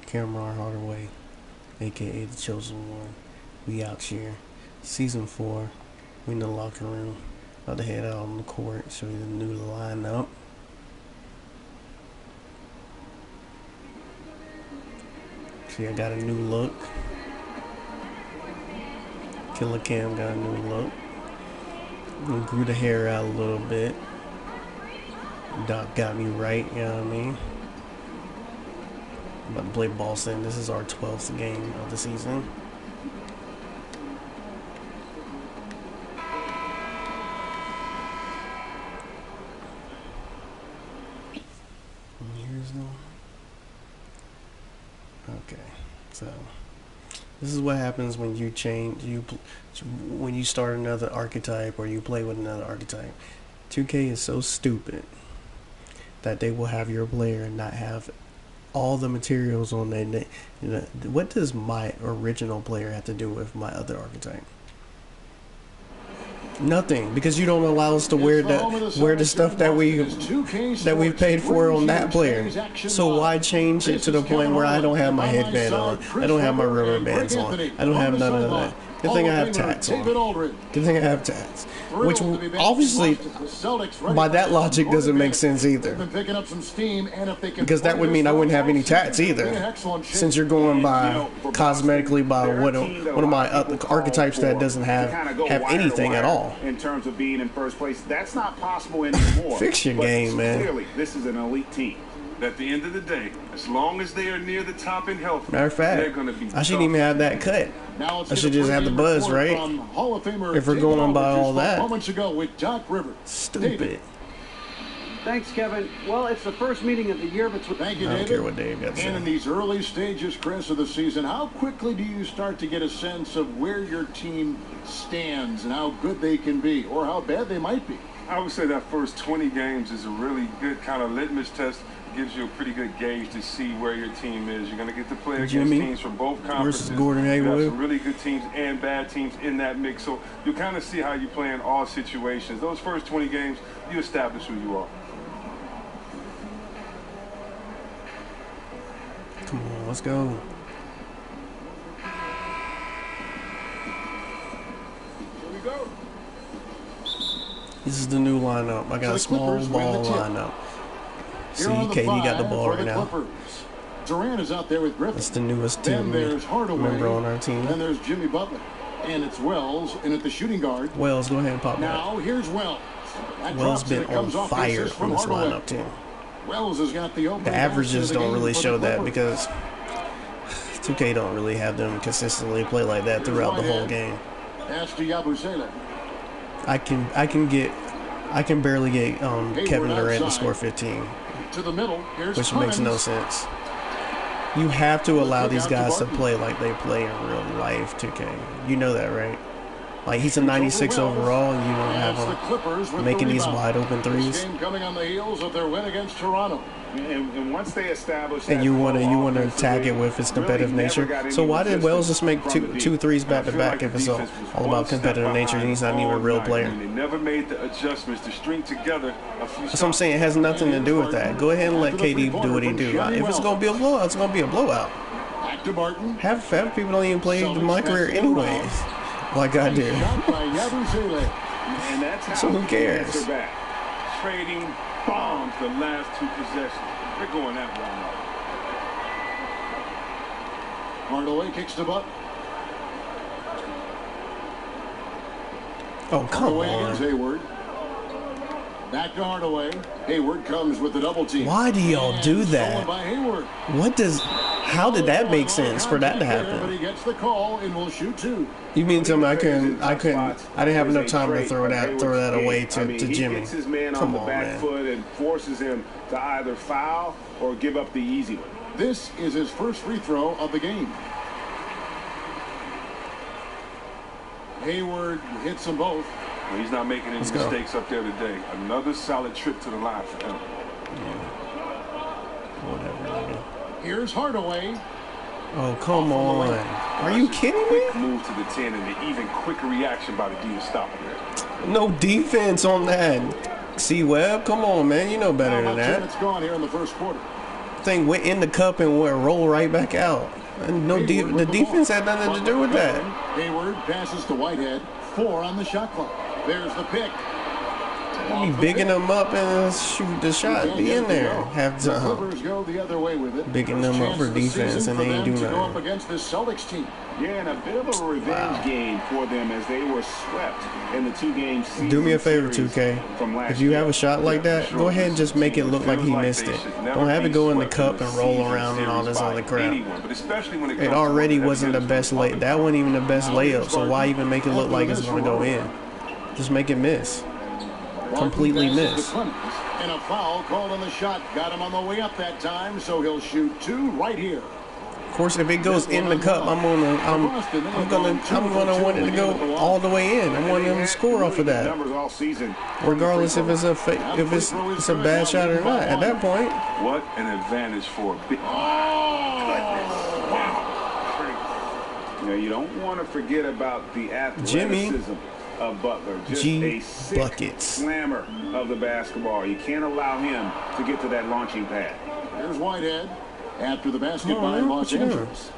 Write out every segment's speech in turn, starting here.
Cameron Hardaway, aka the Chosen One. We out here. Season 4. We in the locker room. About to head out on the court, show you the new lineup. See, I got a new look. Killer Cam got a new look. Grew the hair out a little bit. Doc got me right, you know what I mean? I'm about to play Boston. This is our 12th game of the season. Here's the... Okay, so this is what happens when you change, when you start another archetype or you play with another archetype. 2K is so stupid that they will have your player and not have all the materials on their. What does my original player have to do with my other archetype? Nothing, because you don't allow us to wear the stuff that we've paid for on that player. So why change it to the point where I don't have my headband on, I don't have my rubber bands on, I don't have none of that. Good thing I have tats on. Good thing I have tats. Which obviously, by that logic, doesn't make sense either. Because that would mean I wouldn't have any tats either. Since you're going by cosmetically by one of my archetypes that doesn't have anything at all. In terms of being in first place, that's not possible anymore. Fix your game, man. Clearly, this is an elite team. At the end of the day, as long as they are near the top and healthy, matter of fact, they're going to be I shouldn't even have that cut. I should just have the buzz, right? If we're going by all that. Stupid. Thanks, Kevin. Well, it's the first meeting of the year between... Thank you, David. I don't care what Dave got to say. And in these early stages, Chris, of the season, how quickly do you start to get a sense of where your team stands and how good they can be, or how bad they might be? I would say that first 20 games is a really good kind of litmus test. Gives you a pretty good gauge to see where your team is. You're going to get to play against teams from both conferences. Gordon Hayward. You have some really good teams and bad teams in that mix. So you kind of see how you play in all situations. Those first 20 games, you establish who you are. Come on, let's go. Here we go. This is the new lineup. I got a small ball lineup. See, KD got the ball right now. Durant is out there with Griffin. It's the newest team Hardaway, member on our team. And there's Jimmy Butler. And it's Wells in at the shooting guard. Wells, go ahead and pop now, that. Here's Wells. Wells been on fire from this lineup, too. Wells has got the averages don't really show that because 2K don't really have them consistently play like that throughout the whole game. I can barely get Kevin Durant to score 15. To the middle, which makes no sense. You have to allow these guys to play like they play in real life, 2K. You know that, right? Like, he's a 96 overall, and you don't have him making these wide open threes. Coming on the heels of their win against Toronto. And once they establish and you want to tag it with its competitive nature. So why did Wells just make two threes back to back if it's all about competitive nature and he's not even a real player? They never made the adjustments to string together a few. That's what I'm saying. It has nothing to do with that. Go ahead and let KD do what he do. If it's gonna be a blowout, it's gonna be a blowout. Half people don't even play my career anyways, like I do. So who cares? Trading bombs the last two possessions. They're going that way. Hardaway kicks the butt. Oh, come on. Hayward. Back to Hardaway. Hayward comes with the double team. Why do y'all do that? How did that make sense for that to happen? Everybody gets the call and will shoot two. You mean to tell me I didn't have enough time to throw that away to Jimmy? Hits his man on the back foot and forces him to either foul or give up the easy one. This is his first free throw of the game. Hayward hits them both. Well, he's not making any mistakes up there today. Another solid trip to the line for him. Yeah. Whatever. Here's Hardaway. Oh, come on. Are you kidding me? Quick move to the 10 and an even quicker reaction by the D to stop him there. No defense on that. C-Web, come on, man. You know better than that. It's gone here in the first quarter. thing went in the cup and went roll right back out. And the defense had nothing to do with that. Hayward passes to Whitehead. 4 on the shot clock. There's the pick. You bigging them up and shoot the shot. Be in there. Have the Clippers go the other way with it. Bigging them up for defense and they ain't do nothing. Go up against this Celtics team. Yeah, and a bit of a revenge game for them as they were swept in the 2-game season. Do me a favor, 2K. If you have a shot like that, go ahead and just make it look like he missed it. Don't have it go in the cup and roll around and all this other crap. It already wasn't the best lay. That wasn't even the best layup, so why even make it look like it's going to go in? Just make it miss. Completely miss. And a foul called on the shot. Got him on the way up that time, so he'll shoot 2 right here. Of course, if it goes in the cup, I'm gonna want it to go all the way in. I want him to score off of that, regardless if it's a bad shot or not. At that point, what an advantage for a big. Wow! You don't want to forget about the athleticism of Butler. Just a sick slammer of the basketball. You can't allow him to get to that launching pad. There's Whitehead. After the basket by Los Angeles.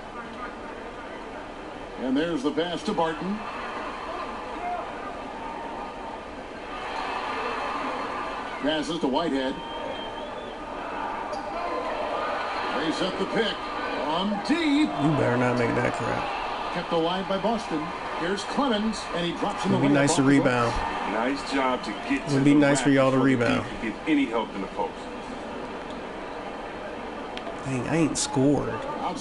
And there's the pass to Barton. Passes to Whitehead. They set the pick on deep. You better not make that crap. Kept alive by Boston. Here's Clemens, and he drops in the way. Would be nice to rebound. Nice job to get to Would be nice for y'all to rebound. Get any help in the post. Dang, I ain't scored.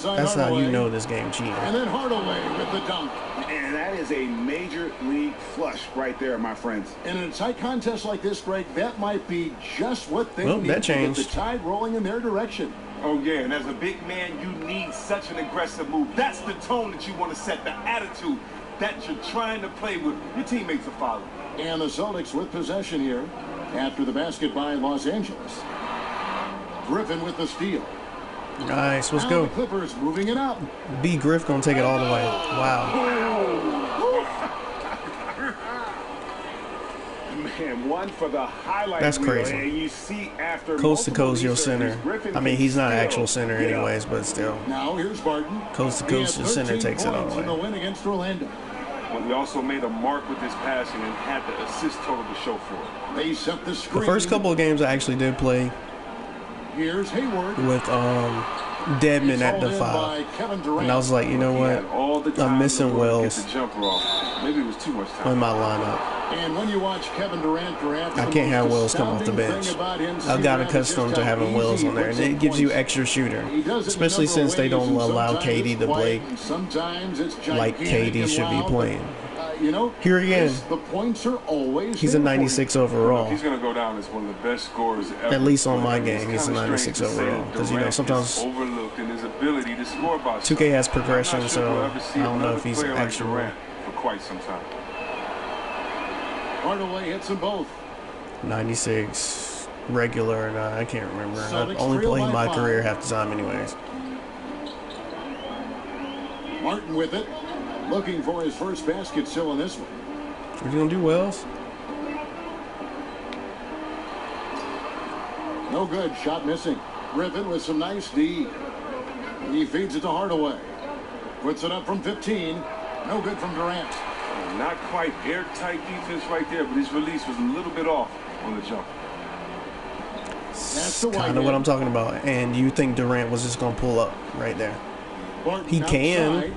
That's how you know this game cheating. And then Hardaway with the dunk. And that is a major league flush right there, my friends. And in a tight contest like this, Greg, that might be just what they need that changed. to get the tide rolling in their direction. Oh, yeah, and as a big man, you need such an aggressive move. That's the tone that you want to set, the attitude that you're trying to play with. Your teammates are following. And the Celtics with possession here after the basket by Los Angeles. Griffin with the steal. Nice, let's go. The Clippers moving it up. B. Griff gonna take it all the way. Wow. Man, one for the highlight. That's crazy. And you see after coast to coast, your center. I mean, he's not an actual center anyways, but still. Now here's Barton. Coast to coast, your center takes it all the way. In the win against Orlando. But we also made a mark with this passing and had the assist total to show for it. They set the screen. The first couple of games I actually did play. Here's Hayward with Deadman at the 5, and I was like, you know what? I'm missing Wells Maybe it was too much time in my lineup. And when you watch Kevin Durant, I can't have Wells come off the bench. I've got accustomed to having Wells on there, and it gives you extra shooter, especially since they don't allow KD to play like KD should be playing. Here again, the points are always he's a 96 overall. He's going to go down as one of the best scorers ever. At least on my game, he's a 96 overall. Because, sometimes overlooked in his ability to score by 2K has progression, so I don't know if he's actual. For quite some time. Hardaway hits them both. 96 regular, and I can't remember. I only played my career half the time anyways. Martin with it. Looking for his first basket still in this one. Are you going to do Wells? No good. Shot missing. Griffin with some nice D. He feeds it to Hardaway. Puts it up from 15. No good from Durant. Not quite airtight defense right there, but his release was a little bit off on the jump. That's kind of what I'm talking about. And you think Durant was just going to pull up right there? He can.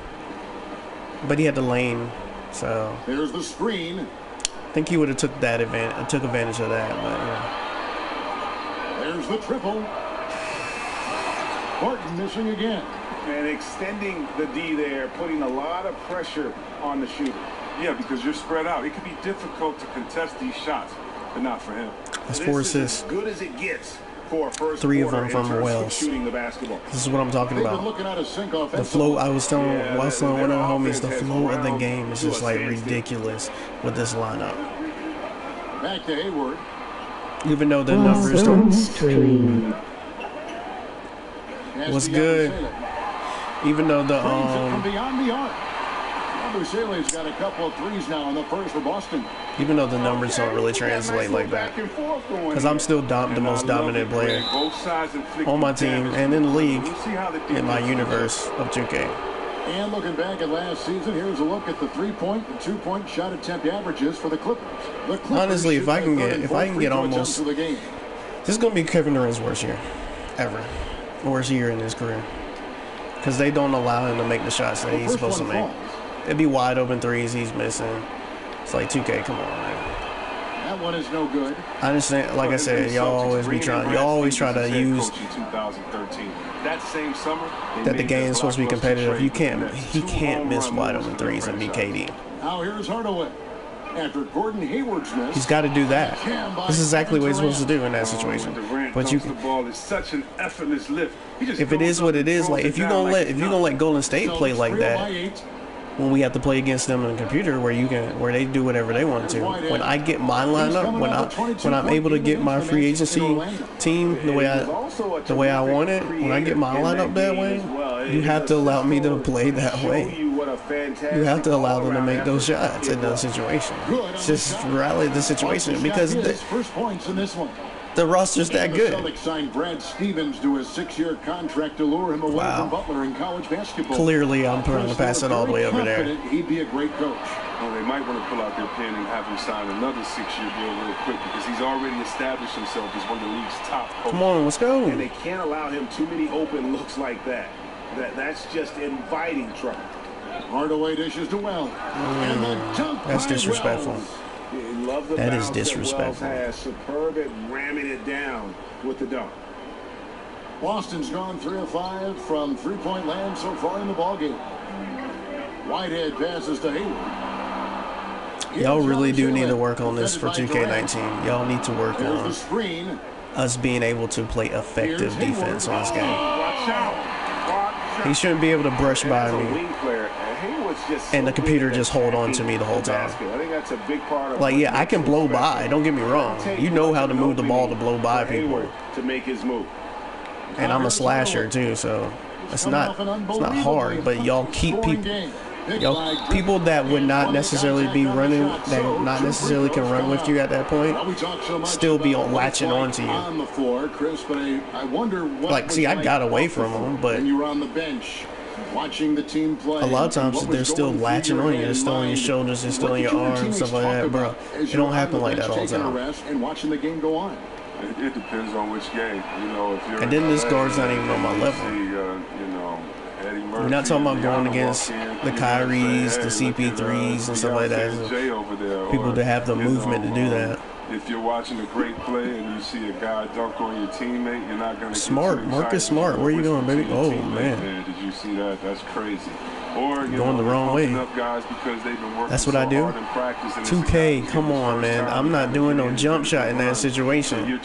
But he had the lane, so there's the screen. I think he would have took advantage of that, but There's the triple. Barton missing again. And extending the D there, putting a lot of pressure on the shooter. Yeah, because you're spread out. It can be difficult to contest these shots, but not for him. That's 4 assists. As good as it gets. For a first 3 of them from Wells. This is what I'm talking about. The flow, I was telling one of the homies, the flow of the game is just like ridiculous with this lineup. Back to Hayward. Even though the numbers don't. What's good? Even though the Busele's got a couple of threes now in the first for Boston. Even though the numbers don't really translate like that. Because I'm still the most dominant player on my team and in the league in my universe of 2K. And looking back at last season, here's a look at the 3-point and 2-point shot attempt averages for the Clippers. Honestly, if I can get almost, this is gonna be Kevin Durant's worst year ever, worst year in his career, because they don't allow him to make the shots that he's supposed to make. It'd be wide open threes he's missing. It's like 2K, come on, man. That one is no good. I understand, like I said, y'all always try to use that same summer that the game is supposed to be competitive. He can't miss wide open threes and be KD. Now here's Hardaway. After Gordon Hayward's miss, he's got to do that. This is exactly what he's supposed to do in that situation. But you, the ball is such an effortless lift. If it is what it is, like if you're gonna let Golden State play like that, when we have to play against them on the computer, where they do whatever they want to. When I get my lineup, when I'm able to get my free agency team the way I want it, when I get my lineup that way, you have to allow me to play that way. You have to allow them to make those shots in those situations. Just rally the situation because the roster's that good. Celtics signed Brad Stevens to a 6-year contract to lure him away from Butler in college basketball. Clearly, I'm trying to pass it all the way over there. He'd be a great coach. Well, they might want to pull out their pen and have him sign another 6-year deal real quick because he's already established himself as one of the league's top coaches. Come on, let's go. And they can't allow him too many open looks like that. That's just inviting trouble. Hardaway dishes to Wells. That's disrespectful. That is disrespectful. Has superb at ramming it down with the dunk. Boston's gone 3 of 5 from 3-point land so far in the ballgame. Whitehead passes to Hayward. Y'all really do need to work on this for 2K19. Y'all need to work on us being able to play effective defense on this game. He shouldn't be able to brush by me and the computer just hold on to me the whole time. Like, yeah, I can blow by. Don't get me wrong. You know how to move the ball to blow by people. And I'm a slasher too, so it's not hard. But y'all keep people that would not necessarily be running, that not necessarily can run with you at that point, still be latching onto you. Like, see, I got away from them, but watching the team play, a lot of times they're still latching on you. They're still on your shoulders. They're still on your arms, stuff like that, bro. It don't happen like that all the time. And watching the game go on. It depends on which game. You know, if you're and then this guard's not even on my level. We're not talking about going against the Kyries, the CP3s, and stuff like that. People that have the movement to do that. If you're watching a great play and you see a guy dunk on your teammate, you're not going to Smart. Marcus Smart. Where are you going, baby? Oh, man. Did you see that? That's crazy. Or going the wrong way. That's what I do. 2K, come on, man. I'm not doing no jump shot in that situation.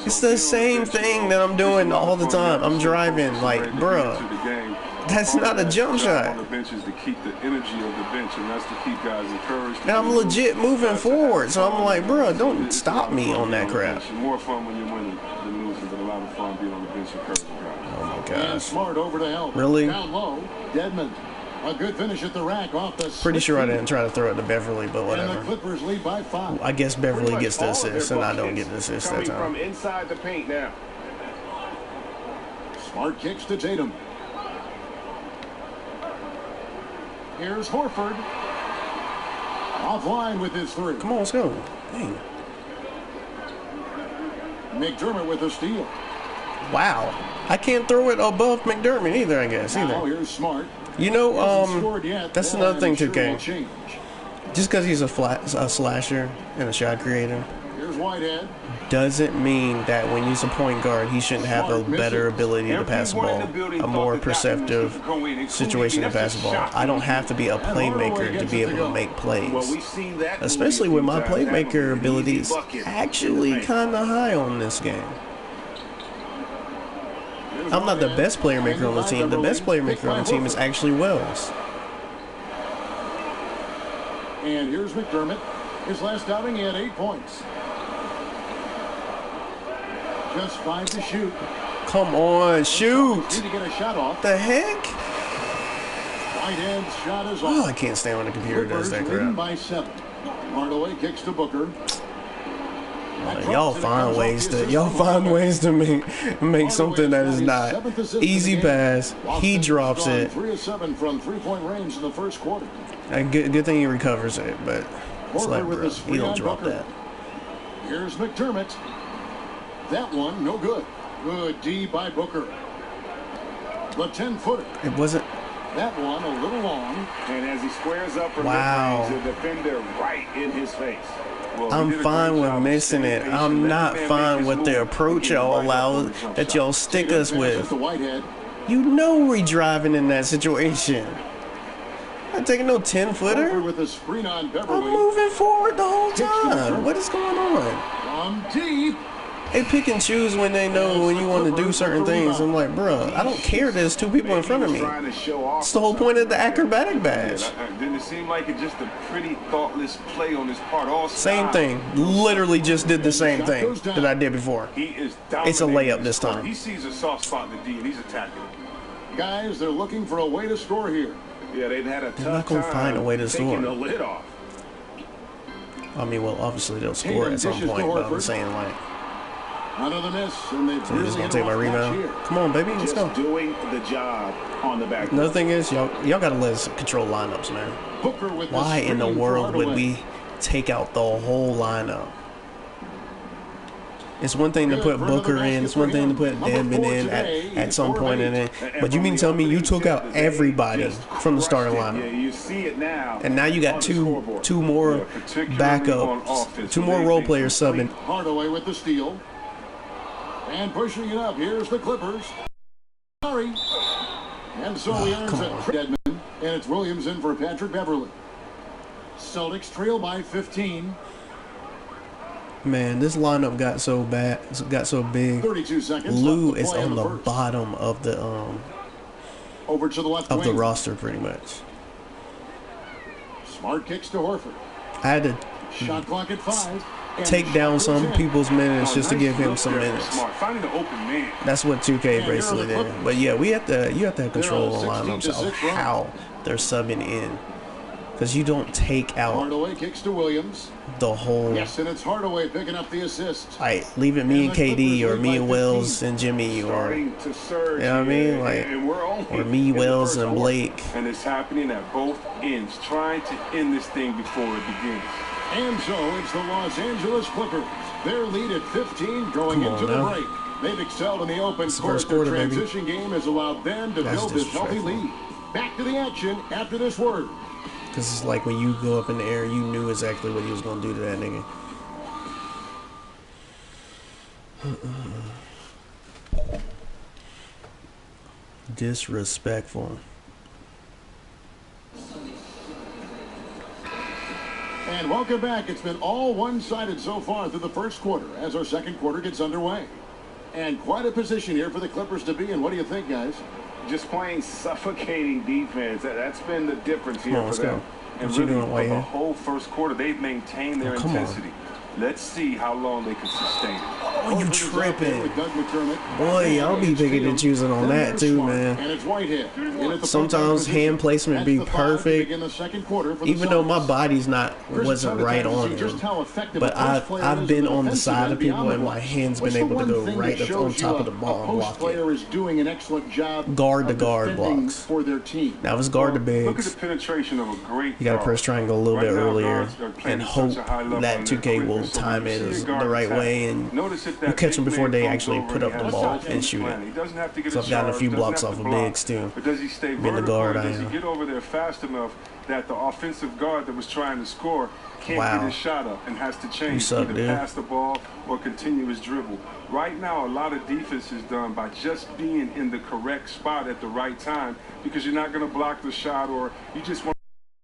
It's the same thing that I'm doing all the time. I'm driving, like, bruh. That's not a jump shot. And I'm legit moving forward, so I'm like, bro, don't stop me on that crap. More fun when you're winning than losing, but a lot of fun being on the bench and encouraging guys. Oh my gosh. Smart over to help. Really? Down low, Dedmon. A good finish at the rack off the. Pretty sure I didn't try to throw it to Beverly, but whatever. And the Clippers lead by 5. I guess Beverly gets the assist, and I don't get the assist that time. From inside the paint now. Smart kicks to Tatum. Here's Horford. Offline with his 3. Come on, let's go. Dang. McDermott with a steal. Wow. I can't throw it above McDermott either, I guess. Now here's Smart. You know, that's another thing, 2K. Just because he's a slasher and a shot creator doesn't mean that when he's a point guard, he shouldn't have a better ability to pass the ball, a more perceptive situation to pass the ball. I don't have to be a playmaker to be able to make plays, especially when my playmaker ability is actually kind of high on this game. I'm not the best player maker on the team. The best player maker on the team is actually Wells. And here's McDermott. His last outing, he had 8 points. Just 5 to shoot. Come on, shoot. Need to get a shot off. The heck? Right-hand shot is Oh, off. I can't stand when the computer does that leading crap. by 7. Hardaway kicks to Booker. Y'all find ways to make something that is not easy pass. He drops it. 3 of 7 from 3-point range in the first quarter. Good thing he recovers it, but it's like, bro, he don't drop that. Here's McDermott. That one, no good. Good D by Booker. The 10-footer. It wasn't. That one a little long. And as he squares up from mid-range, the defender right in his face. Well, I'm fine with missing it. I'm not fine with the approach y'all allow that y'all stick us with. You know we driving in that situation. I'm taking no 10-footer. I'm moving forward the whole time. What is going on? Deep. They pick and choose when they know when you want to do certain things. I'm like, bro, I don't care there's 2 people in front of me. It's the whole point of the acrobatic badge. Didn't it seem like it just a pretty thoughtless play on his part? All same thing. Literally just did the same thing that I did before. It's a layup this time. He sees a soft spot in the D and he's attacking it. Guys, they're looking for a way to score here. Yeah, they've had a tough time. They're not going to find a way to score. The lid off. I mean, well, obviously they'll score at some point, but I'm saying, like, another miss, and they're just gonna take my rebound. Come on, baby, let's go. Doing the job on the back. Another thing is, y'all gotta let us control lineups, man. Why in the world would we take out the whole lineup? It's one thing to put Booker in, it's one thing to put Devin in at some point in it, but you mean tell me you took out everybody from the starting lineup? Yeah, you see it now. And now you got two more backups, 2 more role players subbing. Hardaway with the steal. And pushing it up, here's the Clippers. Sorry. And so he earns it. Deadman. And it's Williams in for Patrick Beverly. Celtics trail by 15. Man, this lineup got so bad, got so big. 32 seconds. Lou is on the bottom of the over to the left of the roster pretty much. Smart kicks to Horford. I had to shot clock at 5. Take down some people's minutes just to give him some minutes. That's what 2K basically did. But yeah, you have to have control of lineups of how they're subbing in, because you don't take out Hardaway kicks to Williams. The whole. Yes, and it's Hardaway picking up the assist. Like leaving me and KD or me and Wells and Jimmy or you know what I mean, like or me, Wells and Blake. And it's happening at both ends, trying to end this thing before it begins. And so it's the Los Angeles Clippers. Their lead at 15 going into the break. They've excelled in the open court. Their transition game has allowed them to build this healthy lead. Back to the action after this word. Because it's like when you go up in the air, you knew exactly what he was going to do to that nigga. Disrespectful. And welcome back. It's been all one-sided so far through the first quarter as our second quarter gets underway. And quite a position here for the Clippers to be in. What do you think, guys? Just playing suffocating defense. That's been the difference here for them. And really, for the whole first quarter, they've maintained their intensity. Let's see how long they can sustain it. Oh, you tripping. Boy, I'll be picking and choosing on that too, man. Sometimes hand placement be perfect, even though my body's wasn't right on him. But I've been on the side of people and my hand's been able to go right up on top of the ball and block it. Guard to guard blocks. Now it's guard to bigs. Look at the penetration of a great you gotta press triangle a little bit earlier and hope that 2K will time it the right way and you catch them before they actually put up the ball and shoot it. So I've gotten a few blocks off of bigs too. But does he stay being the guard, does he get over there fast enough that the offensive guard that was trying to score can't get his shot up and has to change, either pass the ball or continue his dribble? Right now, a lot of defense is done by just being in the correct spot at the right time, because you're not going to block the shot or you just want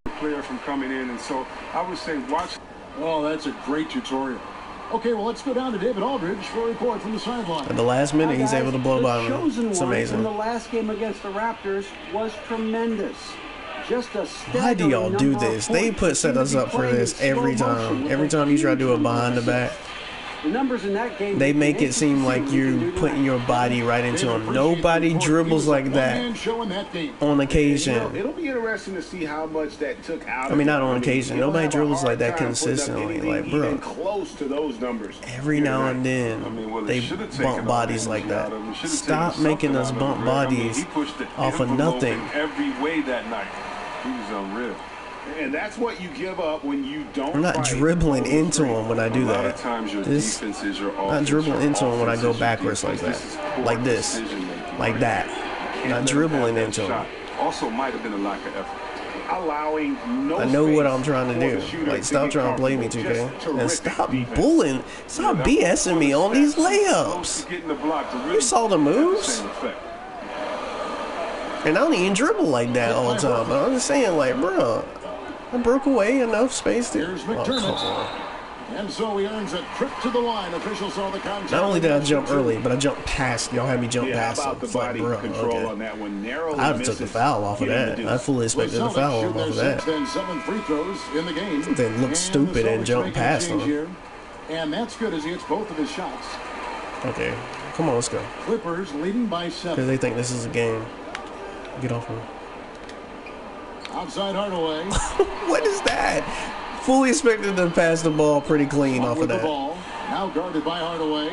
the player from coming in. And so I would say watch. Oh, that's a great tutorial. Okay, well, let's go down to David Aldridge for a report from the sideline. At the last minute, he's able to blow by him. It's amazing. In the last game against the Raptors was tremendous. Just a Why do y'all do this? They set us up for this every time. Every time you try to do a behind the back, The numbers in that game. They make it seem like you're putting your body right into them. Nobody dribbles like that on occasion. It'll be interesting to see how much that took out. I mean, not on occasion. Nobody dribbles like that consistently. Like, bro, close to those numbers. Every now and then, they bump bodies like that. Stop making us bump bodies off of nothing. Every way that night, he was unreal. And that's what you give up when you don't. I'm not dribbling into him when I do that. A lot of times your defense is your offense. Not dribbling into him when I go backwards like that. Like this. Like that. Not dribbling into him. Also might have been a lack of effort. Allowing no I know what I'm trying to do. Like, stop trying to play me, 2K. And stop bullying. Stop BSing me on these layups. You saw the moves? And I don't even dribble like that all the time. But I'm just saying, like, bro, I broke away enough space to. Oh, come on. And so he earns a trip to the line. Officials saw the contact. Not only did I jump early, but I jumped past. Y'all had me jump past. About the body control on that one. I would have took the foul off of that. I fully expected the foul off of that. 7 free throws in the game. They look stupid and jump past them. And that's good as he hits both of his shots. Okay, come on, let's go. Clippers leading by 7. Because they think this is a game. Get off me. Outside Hardaway. What is that? Fully expected to pass the ball pretty clean off of that. Now guarded by Hardaway.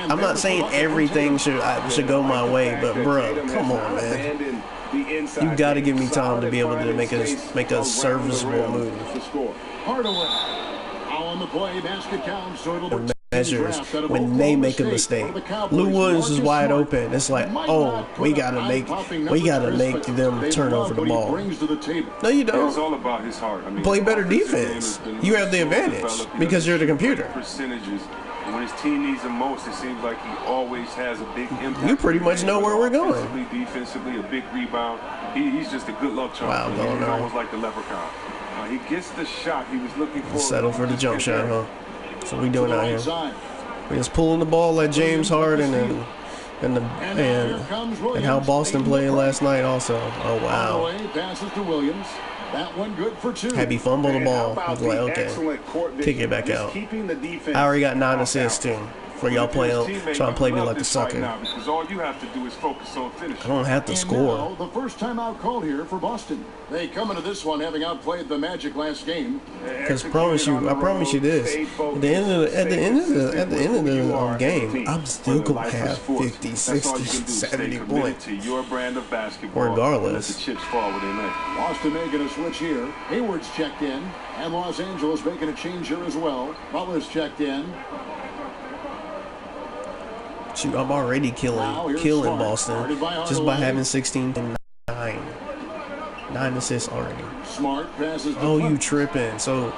I'm not saying everything should go my way, but bro, come on, man. You got to give me time to be able to make a serviceable move. Hardaway on the play, basket count, so it'll be measures when they make a mistake. Lou Williams is wide open. It's like, oh, we gotta make them turn over the ball. No, you don't. It's all about his heart. I mean, play better defense. You have the advantage because you're the computer. Percentages. When his team needs him most, it seems like he always has a big impact. You pretty much know where we're going. Defensively, a big rebound. He's just a good luck charm. Wow, he's almost like the leprechaun. He gets the shot he was looking for. Settle for the jump shot, huh? That's what we doing out here. We're just pulling the ball like James Harden and how Boston played last night also. Oh, wow. Passes to Williams. That one good for 2. Had me fumble the ball. I was like, okay, kick it back out. I already got 9 assists too. For y'all trying to play me like a sucker. Because all you have to do is focus on finishing. I don't have to score. The first timeout called here for Boston. They come into this one having outplayed the Magic last game. Because I promise you this: at the end of the game, I'm still gonna have 50, 60, 70 points, regardless. The chips fall where they may. Boston making a switch here. Hayward's checked in, and Los Angeles making a change here as well. Butler's checked in. Shoot, I'm already killing Boston just by having 16 and 9. 9 assists already. Smart passes. Oh, you tripping? So